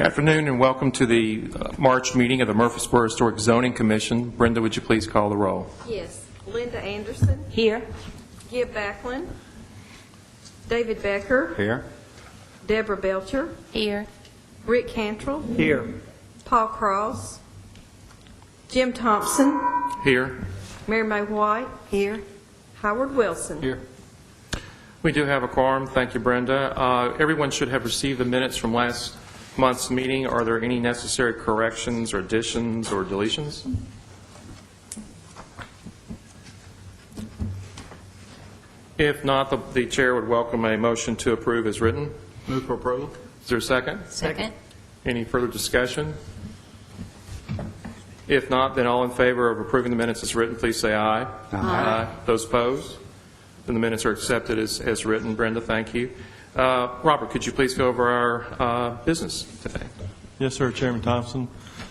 afternoon and welcome to the March meeting of the Murfreesboro Historic Zoning Commission. Brenda, would you please call the roll? Yes. Linda Anderson. Here. Gib Backlund. David Becker. Here. Deborah Belcher. Here. Rick Cantrell. Here. Paul Cross. Jim Thompson. Here. Mary Mae White. Here. Howard Wilson. Here. We do have a quorum. Thank you, Brenda. Everyone should have received the minutes from last month's meeting. Are there any necessary corrections or additions or deletions? If not, the chair would welcome a motion to approve as written. Move for approval. Is there a second? Second. Any further discussion? If not, then all in favor of approving the minutes as written, please say aye. Aye. Those opposed? Then the minutes are accepted as written. Brenda, thank you. Robert, could you please go over our business today? Yes, sir, Chairman Thompson.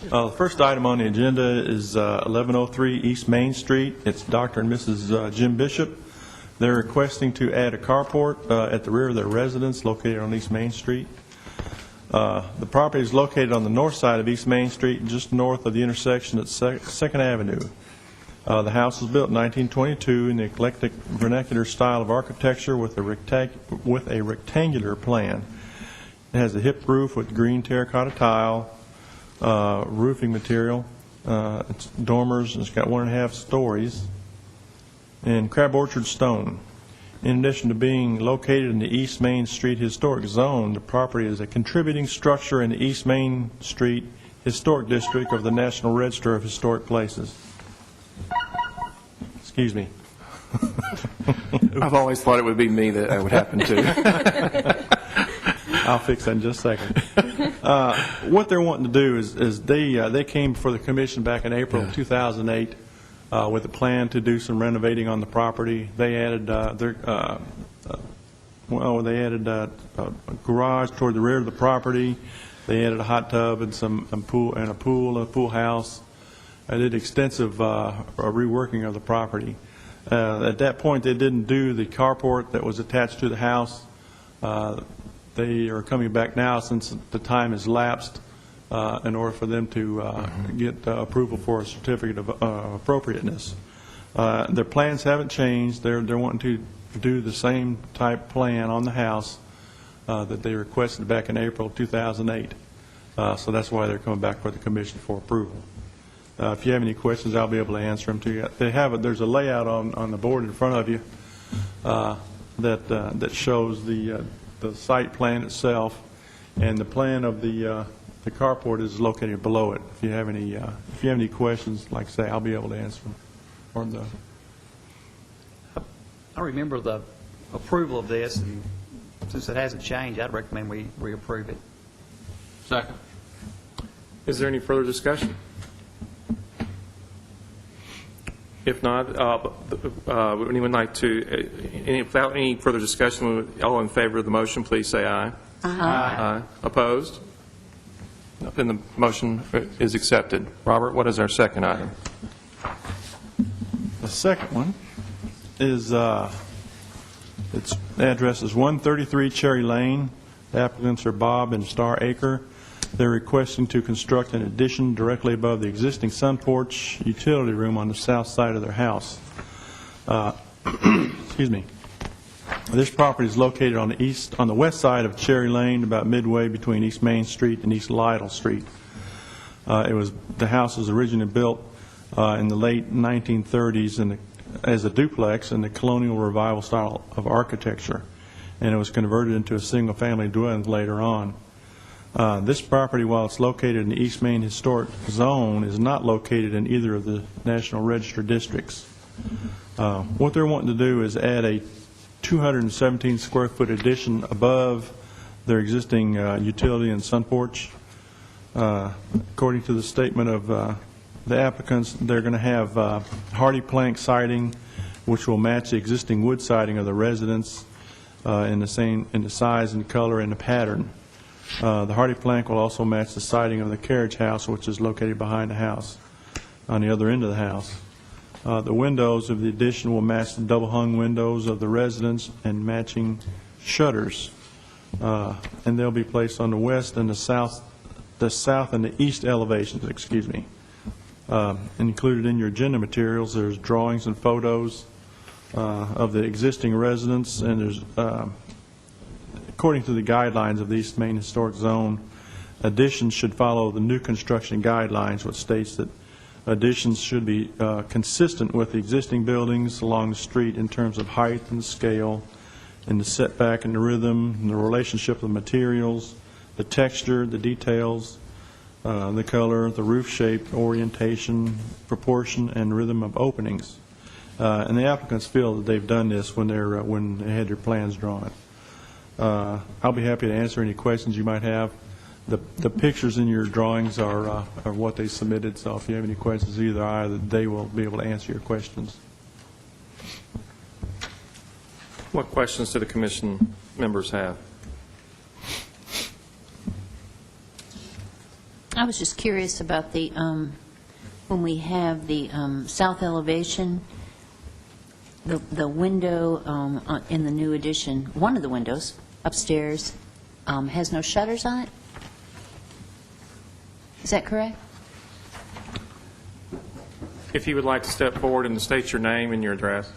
The first item on the agenda is 1103 East Main Street. It's Dr. and Mrs. Jim Bishop. They're requesting to add a carport at the rear of their residence located on East Main Street. The property is located on the north side of East Main Street, just north of the intersection at 2nd Avenue. The house was built in 1922 in the eclectic vernacular style of architecture with a rectangular plan. It has a hip roof with green terracotta tile, roofing material. It's dormers, and it's got 1.5 stories, and crab orchard stone. In addition to being located in the East Main Street Historic Zone, the property is a contributing structure in the East Main Street Historic District of the National Register of Historic Places. Excuse me. I've always thought it would be me that would happen to. I'll fix that in just a second. What they're wanting to do is they came before the commission back in April of 2008 with a plan to do some renovating on the property. They added a garage toward the rear of the property. They added a hot tub and a pool house. They did extensive reworking of the property. At that point, they didn't do the carport that was attached to the house. They are coming back now since the time has lapsed in order for them to get approval for a certificate of appropriateness. Their plans haven't changed. They're wanting to do the same type plan on the house that they requested back in April 2008. So that's why they're coming back for the commission for approval. If you have any questions, I'll be able to answer them to you. There's a layout on the board in front of you that shows the site plan itself, and the plan of the carport is located below it. If you have any questions, like I say, I'll be able to answer them. I remember the approval of this, and since it hasn't changed, I'd recommend we reapprove it. Second. Is there any further discussion? If not, would anyone like to, without any further discussion, all in favor of the motion, please say aye. Aye. Opposed? Then the motion is accepted. Robert, what is our second item? The second one is, its address is 133 Cherry Lane. The applicants are Bob and Star Acre. They're requesting to construct an addition directly above the existing sun porch utility room on the south side of their house. Excuse me. This property is located on the west side of Cherry Lane, about midway between East Main Street and East Lytle Street. The house was originally built in the late 1930s as a duplex in the colonial revival style of architecture, and it was converted into a single-family dwelling later on. This property, while it's located in the East Main Historic Zone, is not located in either of the National Register districts. What they're wanting to do is add a 217 square foot addition above their existing utility and sun porch. According to the statement of the applicants, they're going to have hardy plank siding, which will match the existing wood siding of the residence in the size and color and the pattern. The hardy plank will also match the siding of the carriage house, which is located behind the house on the other end of the house. The windows of the addition will match the double-hung windows of the residence and matching shutters. And they'll be placed on the west and the south the south and the east elevations, excuse me. Included in your agenda materials, there's drawings and photos of the existing residence, and there's, according to the guidelines of the East Main Historic Zone, additions should follow the new construction guidelines, which states that additions should be consistent with the existing buildings along the street in terms of height and scale, and the setback and the rhythm, and the relationship of the materials, the texture, the details, the color, the roof shape, orientation, proportion, and rhythm of openings. And the applicants feel that they've done this when they had their plans drawn. I'll be happy to answer any questions you might have. The pictures in your drawings are what they submitted, so if you have any questions, either they will be able to answer your questions. What questions do the commission members have? I was just curious about the, when we have the south elevation, the window in the new addition, one of the windows upstairs has no shutters on it? Is that correct? If you would like to step forward and state your name and your address.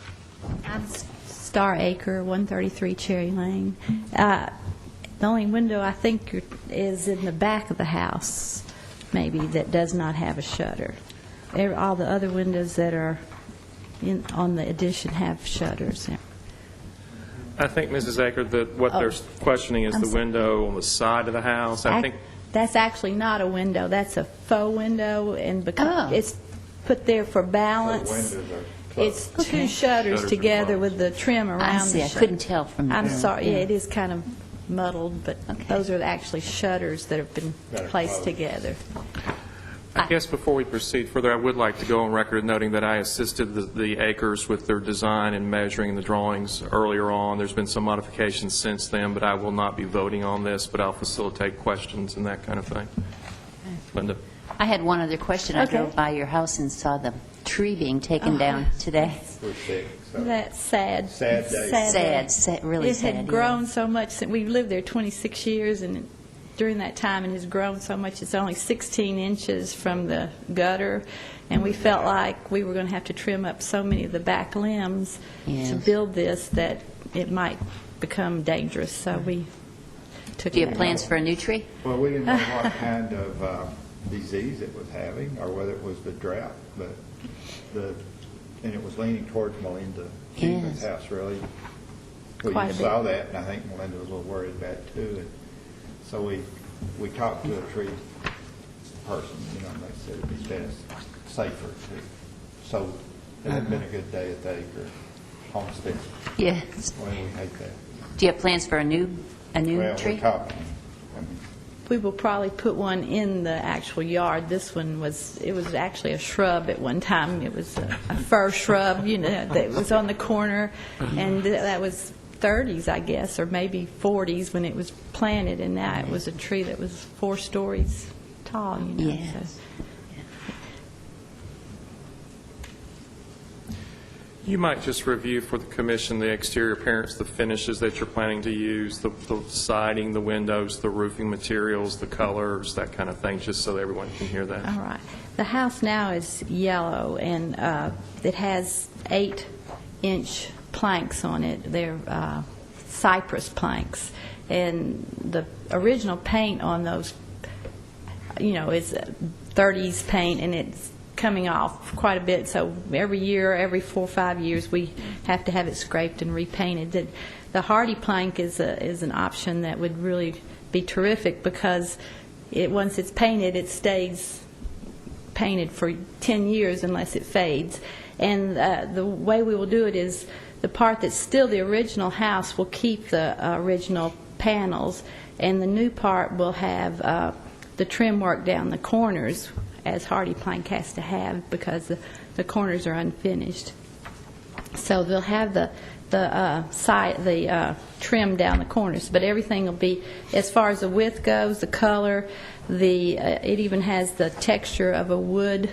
I'm Star Acre, 133 Cherry Lane. The only window I think is in the back of the house, maybe, that does not have a shutter. All the other windows that are on the addition have shutters. I think, Mrs. Aker, that what they're questioning is I'm the sorry. window on the side of the house. I think That's actually not a window. That's a faux window, and because it's put there for balance. It's two shutters Shutters together are with the trim around I the see, I shutter. couldn't tell from the... I'm sorry, yeah, it is kind of muddled, but those are actually shutters that have been placed together. I guess before we proceed further, I would like to go on record noting that I assisted the Akers with their design and measuring the drawings earlier on. There's been some modifications since then, but I will not be voting on this, but I'll facilitate questions and that kind of thing. Linda? I had one other question. I Okay. drove by your house and saw the tree being taken down today. We're sick, so. That's sad. Sad day. Really sad. It had grown so much since we've lived there 26 years, and during that time it has grown so much. It's only 16 inches from the gutter, and we felt like we were going to have to trim up so many of the back limbs to Yes. build this that it might become dangerous. So we took Do you it have out. plans for a new tree? Well, we didn't know what kind of disease it was having, or whether it was the drought, but and it was leaning towards Melinda Keegan's Yes. house, really. Quite a We bit. saw that, and I think Melinda was a little worried about it, too. And so we talked to a tree person, and they said it'd be best, safer to, so it hadn't been a good day at the Acre homestead. Yes. Well, we hate that. Do you have plans for a new Well, tree? we're talking. We will probably put one in the actual yard. This one was actually a shrub at one time. It was a fir shrub, that was on the corner, and that was 30s, I guess, or maybe 40s when it was planted, and now it was a tree that was 4 stories tall, Yes. so. You might just review for the commission the exterior appearance, the finishes that you're planning to use, the siding, the windows, the roofing materials, the colors, that kind of thing, just so that everyone can hear that. All right. The house now is yellow, and it has 8-inch planks on it. They're cypress planks. And the original paint on those, is 30s paint, and it's coming off quite a bit. So every year, every 4 or 5 years, we have to have it scraped and repainted. The hardy plank is an option that would really be terrific, because once it's painted, it stays painted for 10 years unless it fades. And the way we will do it is the part that's still the original house will keep the original panels, and the new part will have the trim work down the corners, as hardy plank has to have, because the corners are unfinished. So they'll have the trim down the corners, but everything will be, as far as the width goes, the color, it even has the texture of a wood.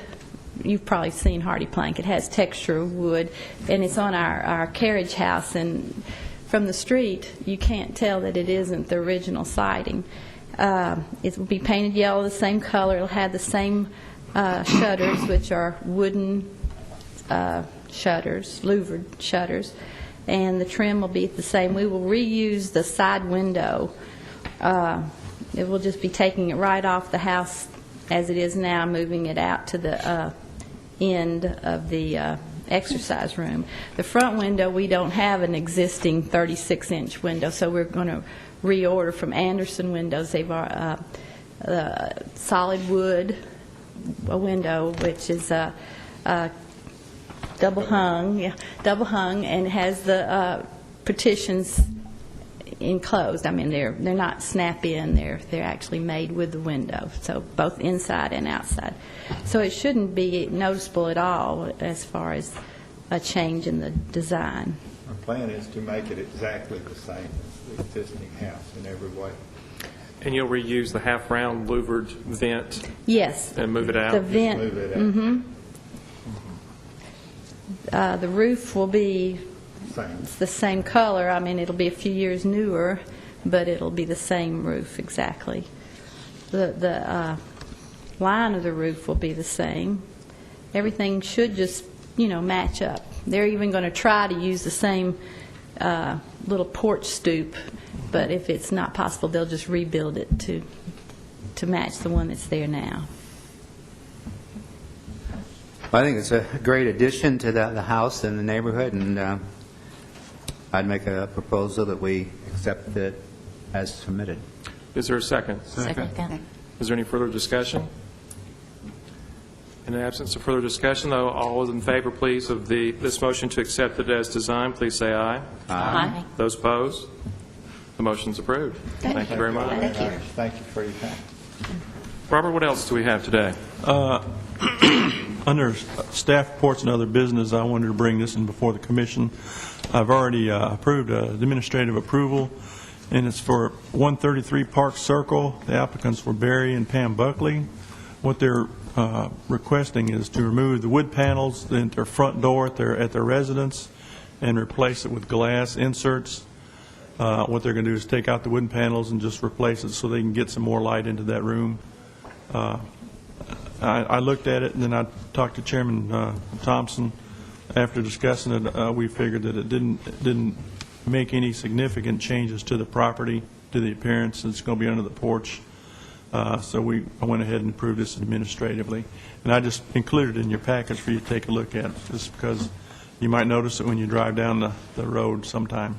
You've probably seen hardy plank. It has texture of wood, and it's on our carriage house, and from the street you can't tell that it isn't the original siding. It will be painted yellow, the same color. It'll have the same shutters, which are wooden shutters, louvered shutters, and the trim will be the same. We will reuse the side window. It will just be taking it right off the house as it is now, moving it out to the end of the exercise room. The front window, we don't have an existing 36-inch window, so we're going to reorder from Anderson Windows. They've solid wood a window, which is double hung, and has the partitions enclosed. I mean, they're not snap-in. They're actually made with the window, so both inside and outside. So it shouldn't be noticeable at all as far as a change in the design. Our plan is to make it exactly the same as the existing house in every way. And you'll reuse the half-round louvered vent Yes. and move it out? The vent. Move it out. The roof will be Same. the same color. I mean, it'll be a few years newer, but it'll be the same roof exactly. The line of the roof will be the same. Everything should just, match up. They're even going to try to use the same little porch stoop, but if it's not possible, they'll just rebuild it to match the one that's there now. I think it's a great addition to the house and the neighborhood, and I'd make a proposal that we accept it as submitted. Is there a second? Second. Is there any further discussion? In the absence of further discussion, though, all those in favor, please, of this motion to accept it as designed, please say aye. Aye. Those opposed? The motion's approved. Thank you very much. Thank you for your time. Robert, what else do we have today? Under staff reports and other business, I wanted to bring this in before the commission. I've already approved administrative approval, and it's for 133 Park Circle. The applicants were Barry and Pam Buckley. What they're requesting is to remove the wood panels at their front door at their residence and replace it with glass inserts. What they're going to do is take out the wooden panels and just replace it so they can get some more light into that room. I looked at it, and then I talked to Chairman Thompson. After discussing it, we figured that it didn't make any significant changes to the property, to the appearance. It's going to be under the porch. So I went ahead and approved this administratively. And I just included it in your package for you to take a look at, just because you might notice it when you drive down the road sometime.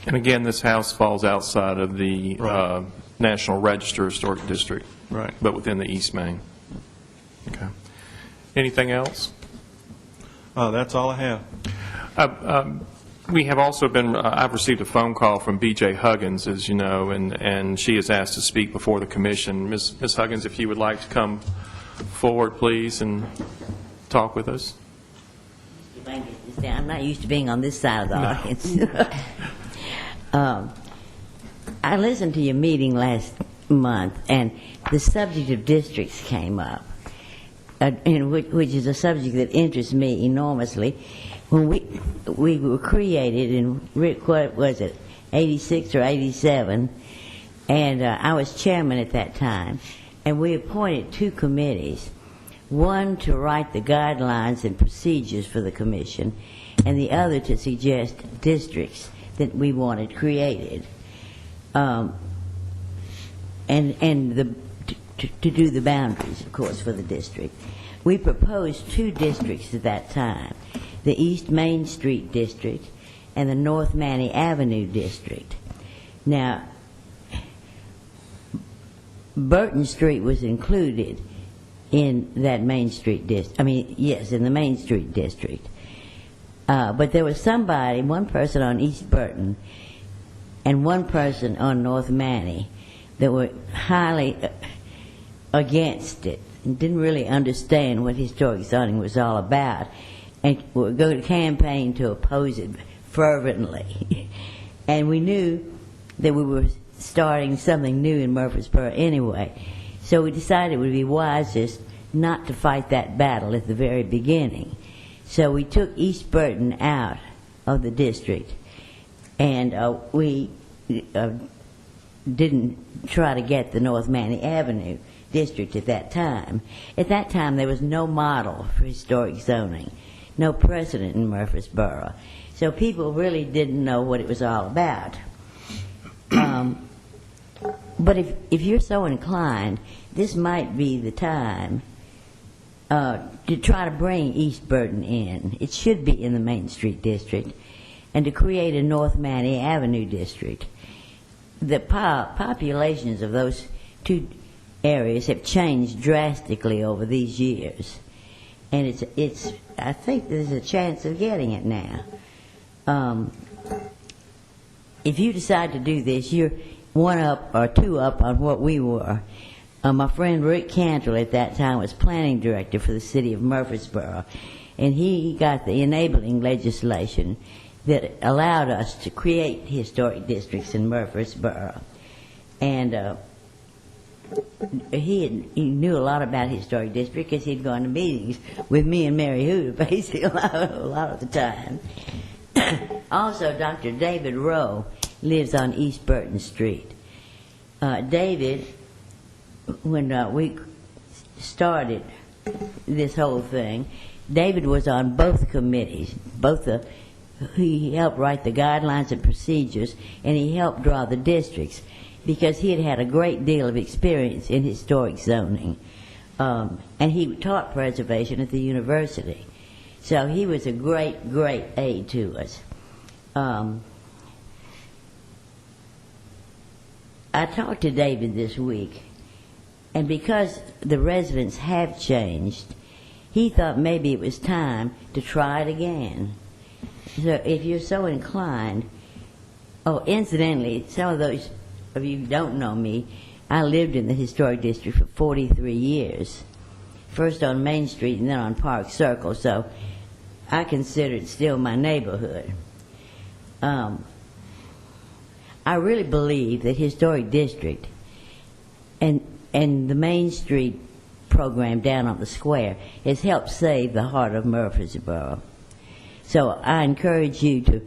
And again, this house falls outside of the Right. National Register Historic District. Right. But within the East Main. Okay. Anything else? That's all I have. We have also been, I've received a phone call from B.J. Huggins, as you know, and she has asked to speak before the commission. Ms. Huggins, if you would like to come forward, please, and talk with us. If I can get this down, I'm not used to being on this side of the audience. I listened to your meeting last month, and the subject of districts came up, which is a subject that interests me enormously. When we were created in, what was it, 86 or 87, and I was chairman at that time, and we appointed two committees, one to write the guidelines and procedures for the commission, and the other to suggest districts that we wanted created, and to do the boundaries, of course, for the district. We proposed two districts at that time, the East Main Street District and the North Manny Avenue District. Now, Burton Street was included in that Main Street district. I mean, yes, in the Main Street District. But there was somebody, one person on East Burton and one person on North Manny that were highly against it and didn't really understand what historic zoning was all about, and would go to campaign to oppose it fervently. And we knew that we were starting something new in Murfreesboro anyway, so we decided it would be wisest not to fight that battle at the very beginning. So we took East Burton out of the district, and we didn't try to get the North Manny Avenue district at that time. At that time, there was no model for historic zoning, no precedent in Murfreesboro. So people really didn't know what it was all about. But if you're so inclined, this might be the time to try to bring East Burton in. It should be in the Main Street district, and to create a North Manny Avenue district. The populations of those two areas have changed drastically over these years, and it's I think there's a chance of getting it now. If you decide to do this, you're 1 up or 2 up on what we were. My friend Rick Cantrell at that time was planning director for the city of Murfreesboro, and he got the enabling legislation that allowed us to create historic districts in Murfreesboro. And he knew a lot about historic districts because he'd gone to meetings with me and Mary Hooter basically a lot of the time. Also, Dr. David Rowe lives on East Burton Street. David, when we started this whole thing, David was on both committees. He helped write the guidelines and procedures, and he helped draw the districts because he had had a great deal of experience in historic zoning. And he taught preservation at the university. So he was a great, great aid to us. I talked to David this week, and because the residents have changed, he thought maybe it was time to try it again. So if you're so inclined, incidentally, some of those of you who don't know me, I lived in the historic district for 43 years, first on Main Street and then on Park Circle, so I consider it still my neighborhood. I really believe that historic district and the Main Street program down on the square has helped save the heart of Murfreesboro. So I encourage you to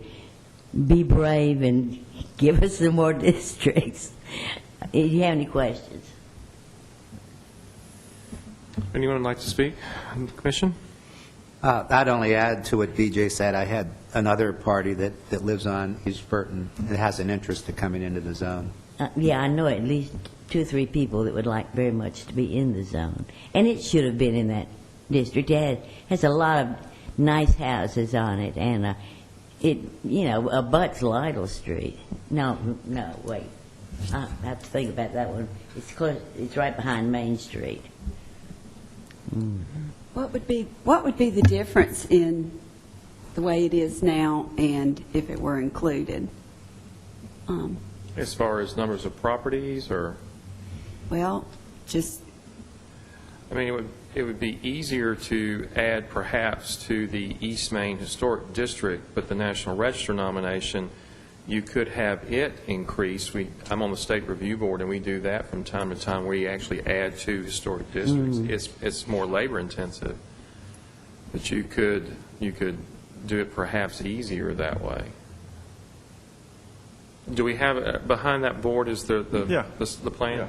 be brave and give us some more districts. Do you have any questions? Anyone would like to speak in the commission? I'd only add to what BJ said. I had another party that lives on East Burton that has an interest in coming into the zone. Yeah, I know at least 2 or 3 people that would like very much to be in the zone. And it should have been in that district. It has a lot of nice houses on it, and it, abuts Lytle Street. No, wait. I have to think about that one. It's close. It's right behind Main Street. What would be the difference in the way it is now and if it were included? As far as numbers of properties, or? Well, just... I mean, it would be easier to add perhaps to the East Main Historic District, but the National Register nomination, you could have it increase. I'm on the State Review Board, and we do that from time to time. We actually add to historic districts. It's more labor intensive, but you could do it perhaps easier that way. Do we have behind that board is the plan? Yeah.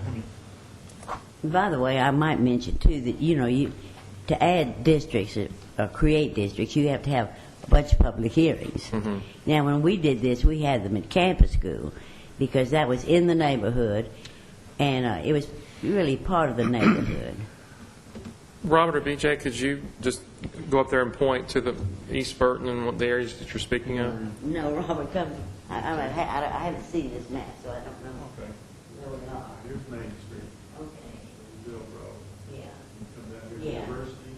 By the way, I might mention too that to add districts or create districts, you have to have a bunch of public hearings. Mm-hmm. Now, when we did this, we had them at Campus School because that was in the neighborhood, and it was really part of the neighborhood. Robert or BJ, could you just go up there and point to the East Burton and what the areas that you're speaking of? No, Robert, come. I haven't seen this map, so I don't know. Okay. Where we are. Here's Main Street, Okay. Bill Road. Yeah. Come down here to Yeah. University,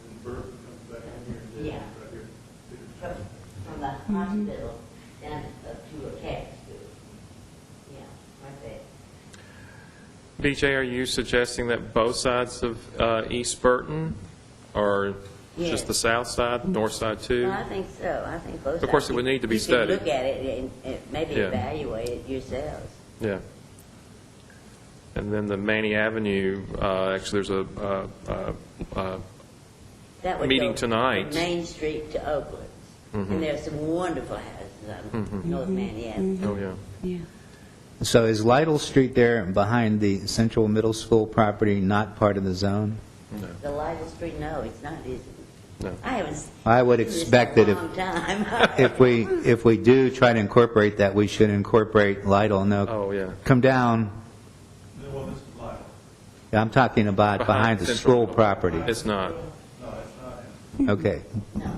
and Burton comes back in here and Yeah. right here. From the hospital down to a Catholic school. Yeah, right there. BJ, are you suggesting that both sides of East Burton, or Yes. just the south side, north side too? Well, I think so. I think both. Of course, sides. it would need to be You can studied. look at it and maybe Yeah. evaluate it yourselves. Yeah. And then the Manny Avenue, actually, there's a That would meeting go tonight. from Main Street to Oakland, Mhm. and there's some wonderful houses on North Manny Avenue. Oh, yeah. Yeah. So is Lytle Street there behind the Central Middle School property not part of the zone? The Lytle Street, no, it's not, is it? No. I haven't I would seen this expect in that a long time. if we do try to incorporate that, we should incorporate Lytle. No, Oh, yeah. come down. Well, this is Lytle. I'm talking about behind the Central. school property. It's not. Okay.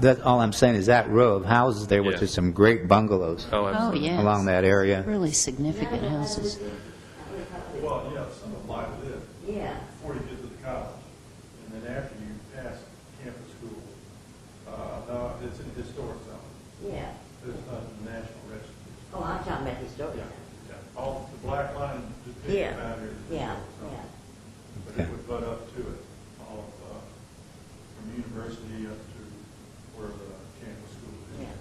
That's all I'm saying is that row of houses there, which Yeah. is some great bungalows Oh, Oh, absolutely. yes. along that area. Really significant houses. Well, yeah, some of Lytle is, Yeah. before you get to the college. And then after you pass campus school, no, it's in the historic zone. Yeah. It's not the National Register. Oh, I'm talking about historic. Yeah. All the black line just takes Yeah. you down here. to the Yeah, historic zone. yeah. But Okay. it would butt up to it, all of, from university up to where the campus school is. Yeah.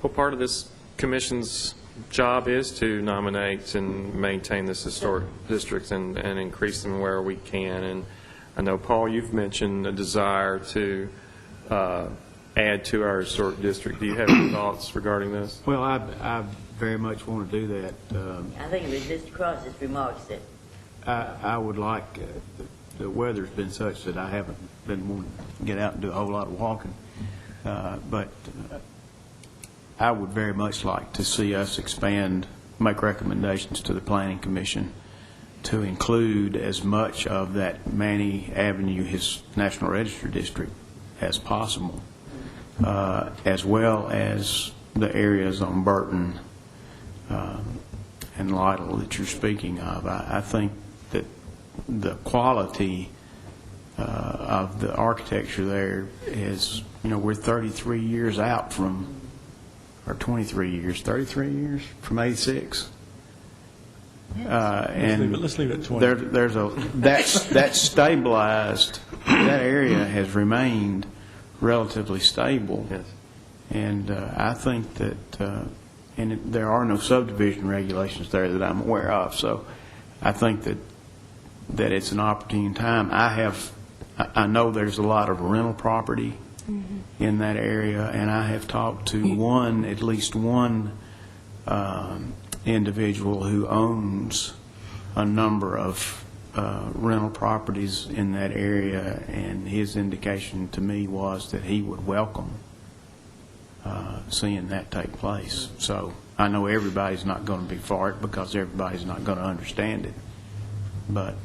Well, part of this commission's job is to nominate and maintain this historic districts and increase them where we can. And I know, Paul, you've mentioned a desire to add to our historic district. Do you have any thoughts regarding this? Well, I very much want to do that. I think it was Mr. Cross's remarks that, I would like, the weather's been such that I haven't been wanting to get out and do a whole lot of walking. But I would very much like to see us expand, make recommendations to the Planning Commission to include as much of that Manny Avenue, his National Register district, as possible, as well as the areas on Burton and Lytle that you're speaking of. I think that the quality of the architecture there is, we're 33 years out from, or 23 years, 33 years from 86. And Let's leave it at 20. there's that's stabilized, that area has remained relatively stable. Yes. And I think that, there are no subdivision regulations there that I'm aware of, so I think that it's an opportune time. I know there's a lot of rental property in that area, and I have talked to at least one individual who owns a number of rental properties in that area, and his indication to me was that he would welcome seeing that take place. So I know everybody's not going to be for it because everybody's not going to understand it, but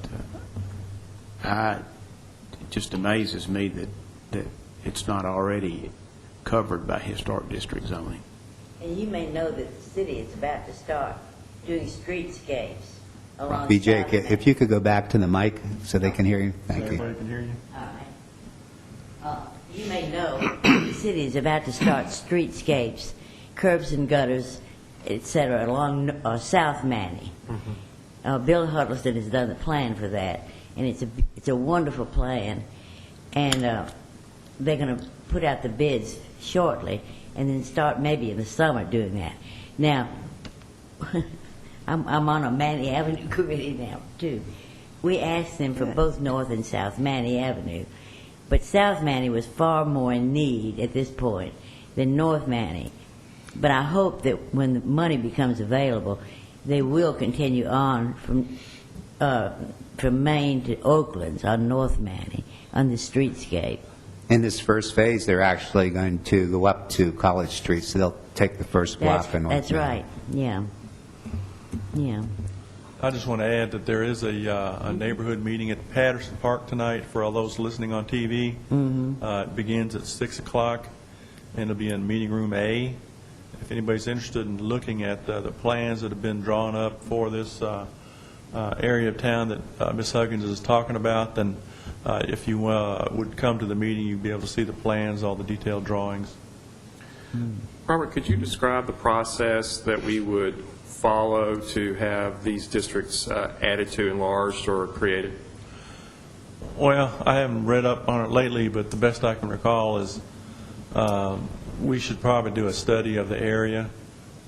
it just amazes me that it's not already covered by historic district zoning. and you may know that the city is about to start doing streetscapes along BJ, South if you could go back to the mic so they can hear you. Thank you. Everybody can hear you? All right. You may know the city is about to start streetscapes, curbs and gutters, et cetera, along South Manny. Bill Huddleston has done the plan for that, and it's a wonderful plan. And they're going to put out the bids shortly, and then start maybe in the summer doing that. Now, I'm on a Manny Avenue committee now too. We asked them for both North and South Manny Avenue, but South Manny was far more in need at this point than North Manny. But I hope that when the money becomes available, they will continue on from Maine to Oakland's on North Manny on the streetscape. In this first phase, they're actually going to go up to College Street, so they'll take the first block. That's right. Yeah. Yeah. I just want to add that there is a neighborhood meeting at Patterson Park tonight for all those listening on TV. It begins at 6 o'clock, and it'll be in Meeting Room A. If anybody's interested in looking at the plans that have been drawn up for this area of town that Ms. Huggins is talking about, then if you would come to the meeting, you'd be able to see the plans, all the detailed drawings. Robert, could you describe the process that we would follow to have these districts added to, enlarged, or created? Well, I haven't read up on it lately, but the best I can recall is we should probably do a study of the area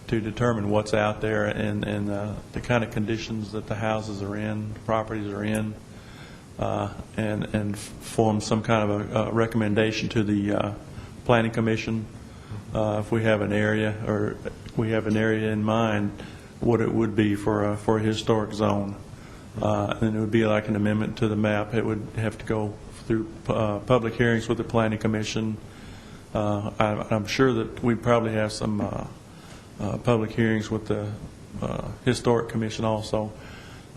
to determine what's out there and the kind of conditions that the houses are in, the properties are in, and form some kind of a recommendation to the Planning Commission if we have an area, or we have an area in mind, what it would be for a historic zone. And it would be like an amendment to the map. It would have to go through public hearings with the Planning Commission. I'm sure that we'd probably have some public hearings with the Historic Commission also,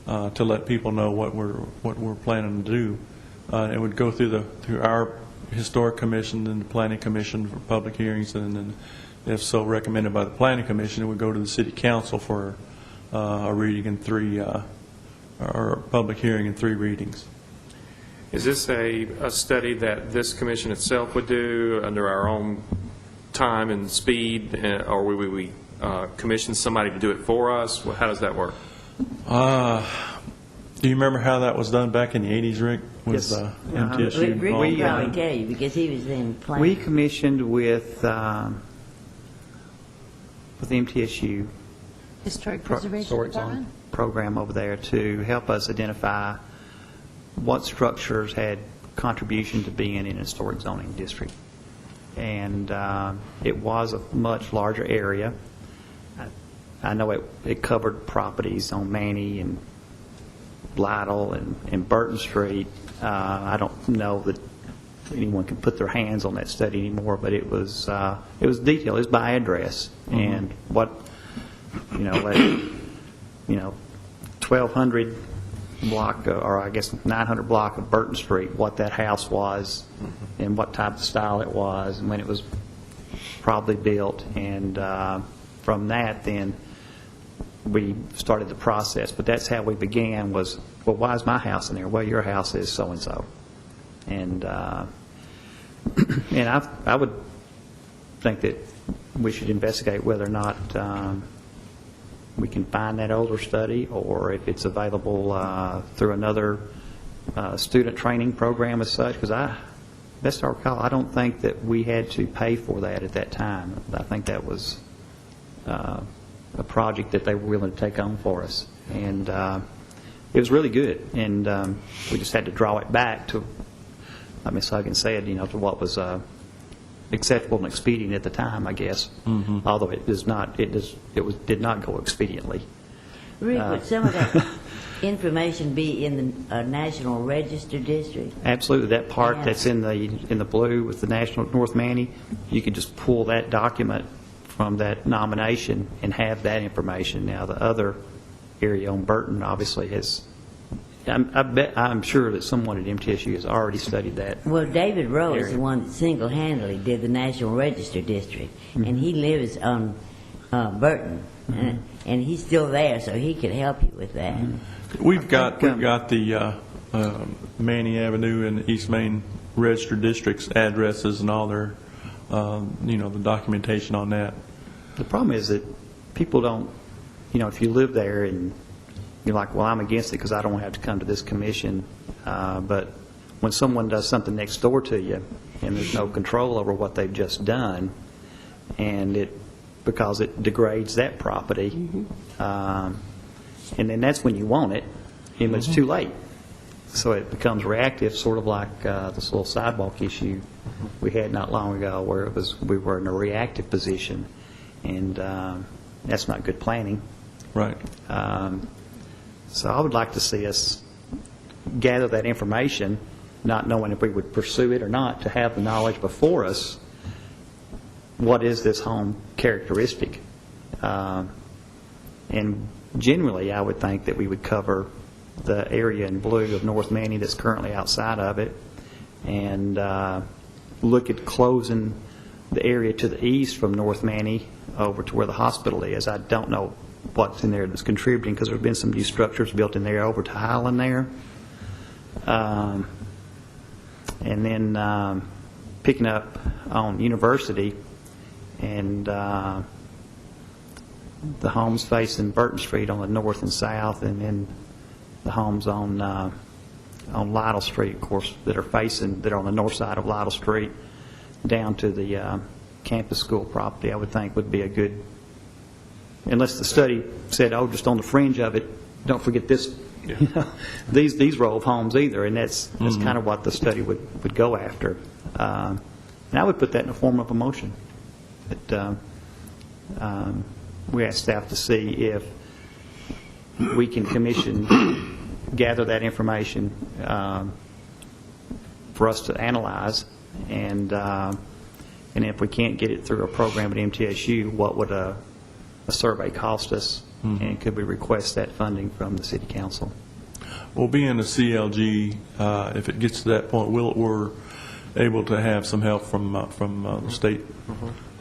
to let people know what we're planning to do. It would go through our Historic Commission and the Planning Commission for public hearings, and then, if so recommended by the Planning Commission, it would go to the City Council for a reading in three, or a public hearing in 3 readings. Is this a study that this commission itself would do under our own time and speed, or would we commission somebody to do it for us? How does that work? Do you remember how that was done back in the 80s, Rick? With Yes. MTSU? Rick We, can probably tell you, because he was in planning. We commissioned with MTSU Historic Preservation Historic Zone Department? program over there to help us identify what structures had contribution to being in a historic zoning district. And it was a much larger area. I know it covered properties on Manny and Lytle and Burton Street. I don't know that anyone can put their hands on that study anymore, but it was detailed. It was by address, and what 1,200 block, or I guess 900 block of Burton Street, what that house was, and what type of style it was, and when it was probably built, and from that then we started the process. But that's how we began, was, well, why is my house in there? Well, your house is so-and-so. And I would think that we should investigate whether or not we can find that older study, or if it's available through another student training program as such, because best I recall, I don't think that we had to pay for that at that time. I think that was a project that they were willing to take on for us. And it was really good, and we just had to draw it back to, like Ms. Huggins said, to what was acceptable and expedient at the time, I guess. Although it did not go expediently. Rick, would some of that information be in the National Register District? Absolutely. That part that's in the blue with the National North Manny, you could just pull that document from that nomination and have that information. Now, the other area on Burton obviously has, I'm sure that someone at MTSU has already studied that. Well, David Rowe is area. the one that single-handedly did the National Register District, and he lives on Burton, and he's still there, so he could help you with that. We've got the Manny Avenue and East Main Register District's addresses and all their, the documentation on that. The problem is that people don't, if you live there and you're like, well, I'm against it because I don't have to come to this commission, but when someone does something next door to you and there's no control over what they've just done, and because it degrades that property, and then that's when you want it, and it's too late. So it becomes reactive, sort of like this little sidewalk issue we had not long ago, where we were in a reactive position, and that's not good planning. Right. So I would like to see us gather that information, not knowing if we would pursue it or not, to have the knowledge before us, what is this home characteristic? And generally, I would think that we would cover the area in blue of North Manny that's currently outside of it, and look at closing the area to the east from North Manny over to where the hospital is. I don't know what's in there that's contributing, because there have been some new structures built in there over to Highland there. And then picking up on University and the homes facing Burton Street on the north and south, and then the homes on Lytle Street, of course, that are on the north side of Lytle Street down to the campus school property, I would think would be a good, unless the study said, oh, just on the fringe of it, don't forget this, these row of homes either, and that's kind of what the study would go after. And I would put that in the form of a motion. that we asked staff to see if we can gather that information for us to analyze, and if we can't get it through a program at MTSU, what would a survey cost us, and could we request that funding from the City Council? Well, being a CLG, if it gets to that point, we're able to have some help from the state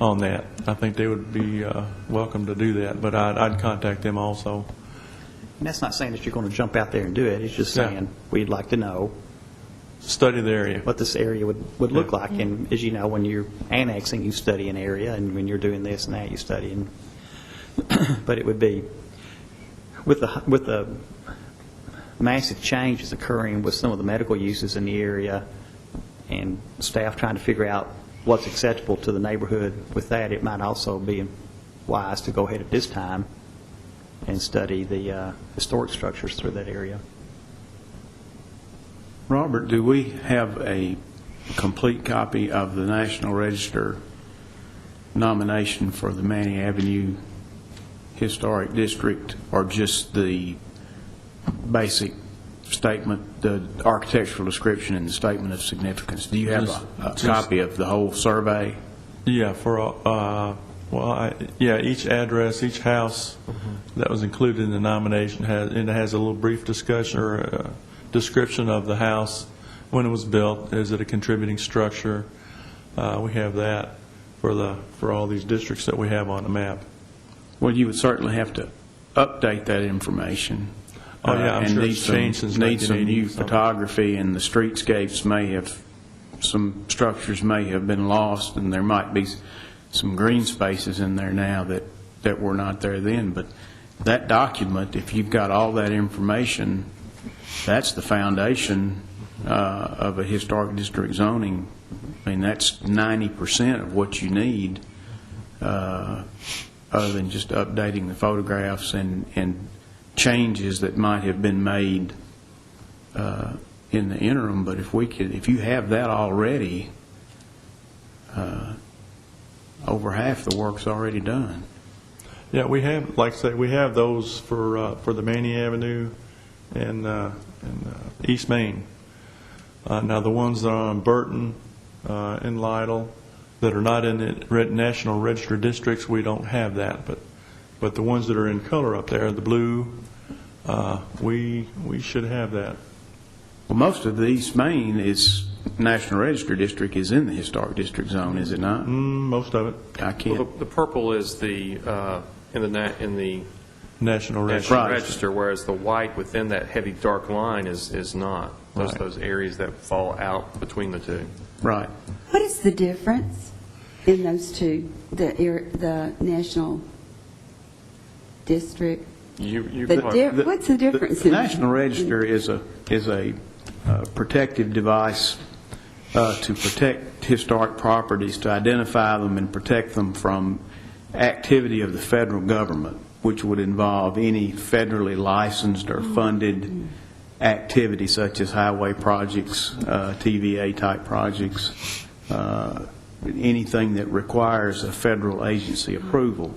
on that. I think they would be welcome to do that, but I'd contact them also. And that's not saying that you're going to jump out there and do it. It's just Yeah. saying we'd like to know Study the area. what this area would look like. And as you know, when you're annexing, you study an area, and when you're doing this and that, you study. And but it would be with the massive changes occurring with some of the medical uses in the area, and staff trying to figure out what's acceptable to the neighborhood with that, it might also be wise to go ahead at this time and study the historic structures through that area. Robert, do we have a complete copy of the National Register nomination for the Manning Avenue Historic District, or just the basic statement, the architectural description and the statement of significance? Do you have a copy of the whole survey? Yeah, each address, each house that was included in the nomination has a little brief discussion or a description of the house, when it was built, is it a contributing structure? We have that for all these districts that we have on the map. Well, you would certainly have to update that information. Oh, yeah, I'm and sure need it's changed since need some 1980 new something. photography, and the streetscapes some structures may have been lost, and there might be some green spaces in there now that were not there then. But that document, if you've got all that information, that's the foundation of a historic district zoning. I mean, that's 90% of what you need, other than just updating the photographs and changes that might have been made in the interim. But if you have that already, over half the work's already done. Yeah, we have, like I say, we have those for the Manning Avenue and East Main. Now, the ones that are on Burton and Lytle that are not in the National Register districts, we don't have that. But the ones that are in color up there, the blue, we should have that. Well, most of the East Main National Register district is in the historic district zone, is it not? Most of it. I can't. Well, the purple is in the National Register. National Register, whereas the white within that heavy dark line is not. Those areas that fall out between the two. Right. What is the difference in those two, the national district? What's the difference? The National Register is a protective device to protect historic properties, to identify them and protect them from activity of the federal government, which would involve any federally licensed or funded activity such as highway projects, TVA-type projects, anything that requires a federal agency approval.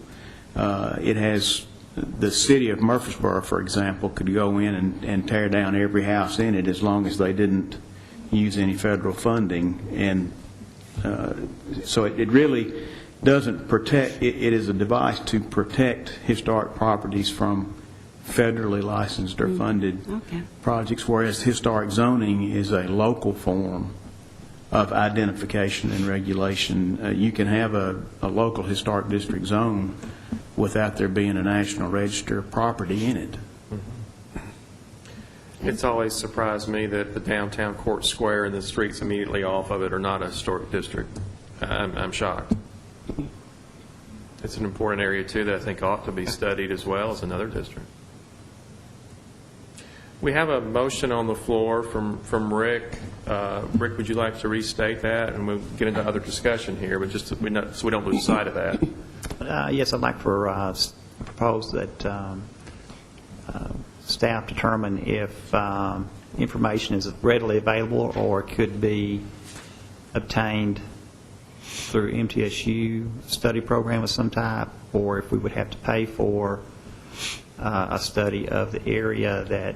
It has the city of Murfreesboro, for example, could go in and tear down every house in it as long as they didn't use any federal funding. And so it really doesn't protect. It is a device to protect historic properties from federally licensed or funded projects, whereas historic zoning is a local form of identification and regulation. You can have a local historic district zone without there being a National Register property in it. It's always surprised me that the downtown Court Square and the streets immediately off of it are not a historic district. I'm shocked. It's an important area, too, that I think ought to be studied as well as another district. We have a motion on the floor from Rick. Rick, would you like to restate that? And we'll get into other discussion here, but just so we don't lose sight of that. Yes, I'd like to propose that staff determine if information is readily available or could be obtained through MTSU study program of some type, or if we would have to pay for a study of the area that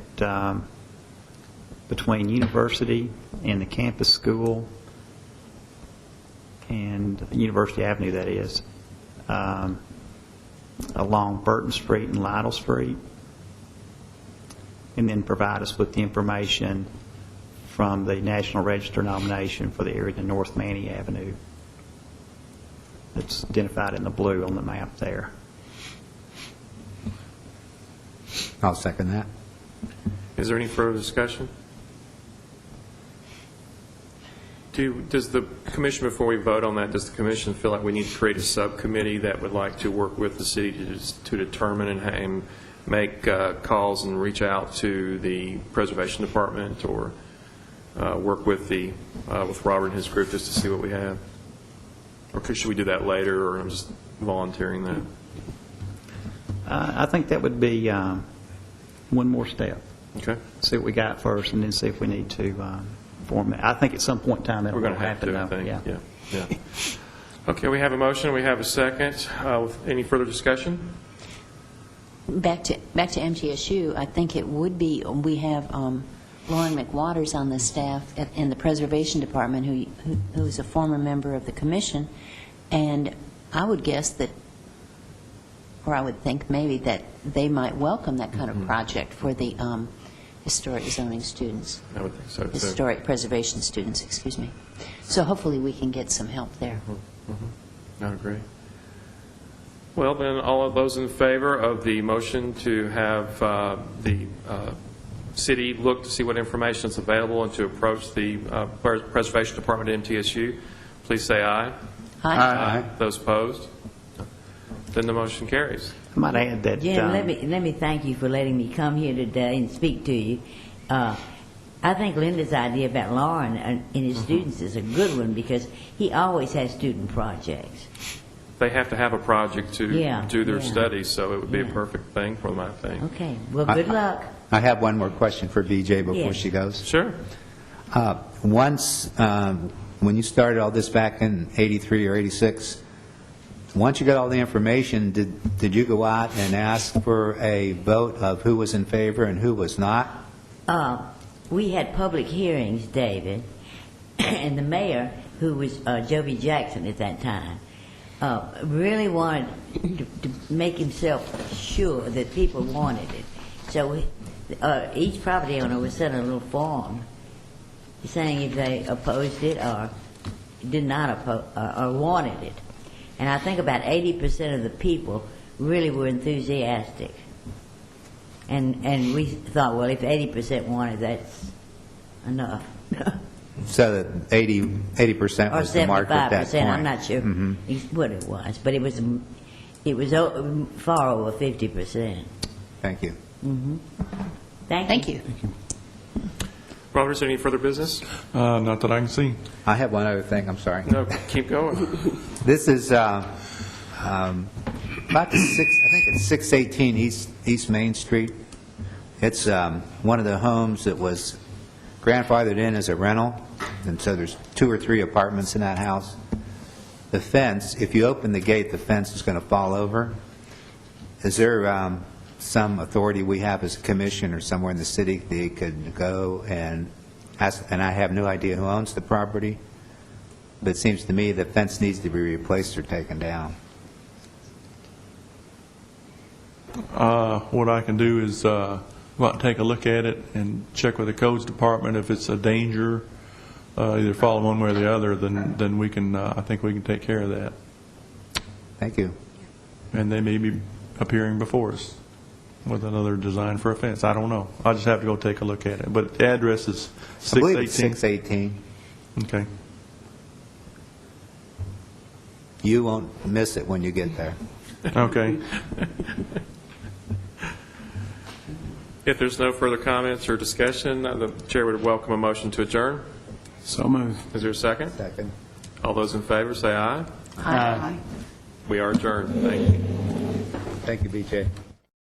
between university and the campus school and University Avenue, that is, along Burton Street and Lytle Street, and then provide us with the information from the National Register nomination for the area to North Manny Avenue. It's identified in the blue on the map there. I'll second that. Is there any further discussion? Does the commission, before we vote on that, does the commission feel like we need to create a subcommittee that would like to work with the city to determine and make calls and reach out to the preservation department, or work with with Robert and his group just to see what we have? Or should we do that later, or I'm just volunteering that? I think that would be one more step. Okay. See what we got first, and then see if we need to form it. I think at some point in time that'll We're going to have happen. to, I though. think. Yeah. Okay, we have a motion, we have a second. Any further discussion? Back to MTSU, I think it would be, we have Lauren McWaters on the staff in the Preservation Department, who's a former member of the commission, and I would guess that, or I would think maybe that they might welcome that kind of project for the historic zoning students. I would think so, too. Historic preservation students, excuse me. So hopefully we can get some help there. I would agree. Well, then, all of those in favor of the motion to have the city look to see what information is available and to approach the Preservation Department at MTSU, please say aye. Aye. Those opposed? Then the motion carries. I might add that. Jim, let me thank you for letting me come here today and speak to you. I think Linda's idea about Lauren and his students is a good one, because he always has student projects. They have to have a project to do their Yeah. studies, so it would be a perfect thing for them, I think. Okay, well, good luck. I have one more question for BJ before Yeah. she goes. Sure. Once, when you started all this back in 83 or 86, once you got all the information, did you go out and ask for a vote of who was in favor and who was not? We had public hearings, David, and the mayor, who was Joby Jackson at that time, really wanted to make himself sure that people wanted it. So each property owner was sent a little form saying if they opposed it or did not oppose or wanted it. And I think about 80% of the people really were enthusiastic. And we thought, well, if 80% wanted, that's enough. So that 80% Or was the mark at that 75%, point. I'm not sure what it was, but it was far over 50%. Thank you. Thank you. Robert, is there any further business? Not that I can see. I have one other thing, I'm sorry. No, keep going. This is about the I think it's 618 East Main Street. It's one of the homes that was grandfathered in as a rental, and so there's 2 or 3 apartments in that house. The fence, if you open the gate, the fence is going to fall over. Is there some authority we have as a commission or somewhere in the city that could go and ask, and I have no idea who owns the property, but it seems to me the fence needs to be replaced or taken down. What I can do is go out and take a look at it and check with the codes department. If it's a danger, either fall one way or the other, then we can. I think we can take care of that. Thank you. And they may be appearing before us with another design for a fence. I don't know. I'll just have to go take a look at it. But the address is 618. I believe it's 618. Okay. You won't miss it when you get there. Okay. If there's no further comments or discussion, the chair would welcome a motion to adjourn. So moved. Is there a second? Second. All those in favor, say aye. Aye. We are adjourned. Thank you. Thank you, BJ.